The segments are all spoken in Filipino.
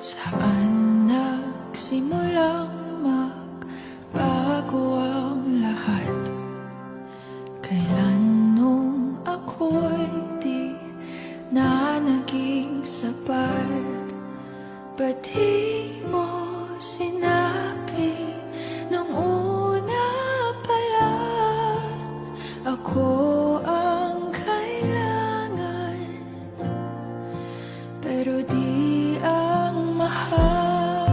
Saan nagsimulang magbago ang lahat? Kailan nung ako'y di na naging sapat? Ba't di mo sinabi nung una pa lang ako ang kailangan, pero di ang mahal?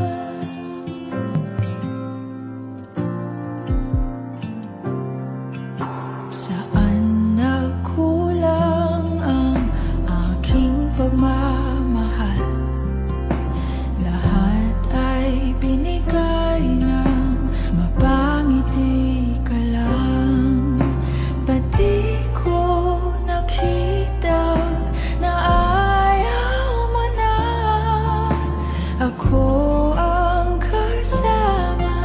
Saan nagkulang ang aking pagmamahal? Lahat ay binigay ng mapangiti ka lang. Ba't di ko nakita na ayaw mo na ako ang kasama?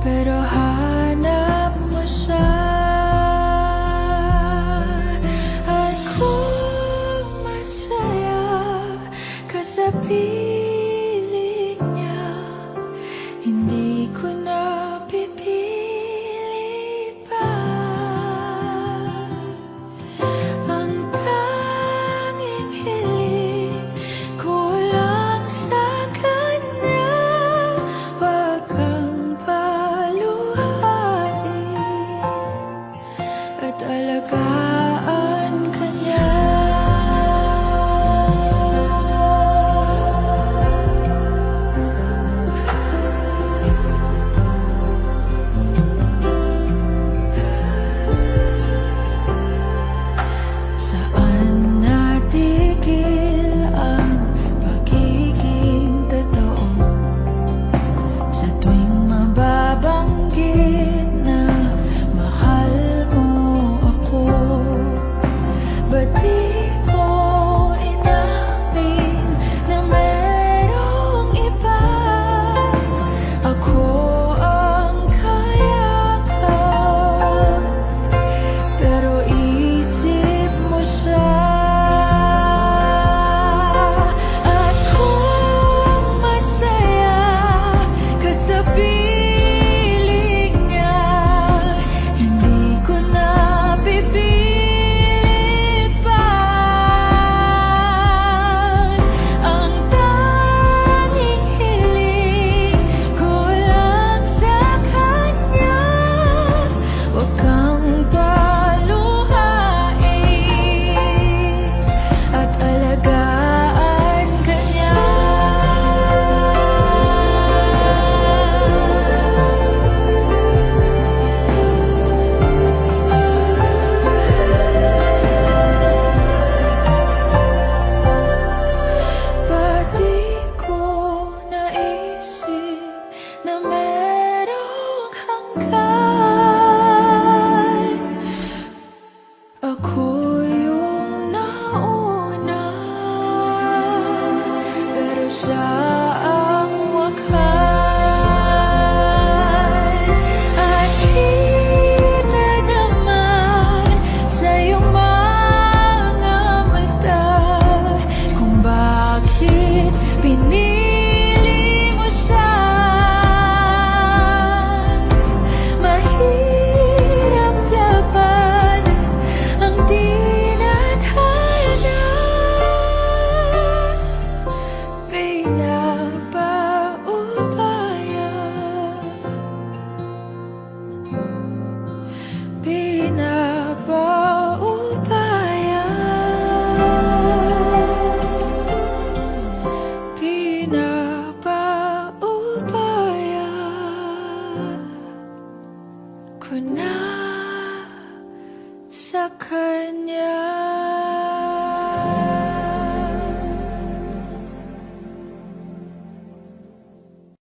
Pero hanap mo siya, at kung masaya ka sa piling niya, hindi ko na pipilit pa. Ang tanging hiling ko lang sa kanya, wag kang paluhain at alagaan ka niya. Saan natigil ang pagiging totoo? Sa tuwing mababanggit na mahal mo ako, ba't di mo inamin na merong iba? Ako ang kayakap, pero isip mo siya. At kung masaya ka sa piling niya, hindi ko na pipilit pa. Ang tanging hiling ko lang sa kanya, wag kang paluhain at alagaan ka niya. Ba't di ko naisip na merong hanggan? Ako yung nauna, pero siya ang wakas. At kita naman sa iyong mga mata kung bakit pinili mo siya. Mahirap labanan ang tinadhana, pinapaubaya, pinapaubaya, pinapaubaya ko na sa kanya.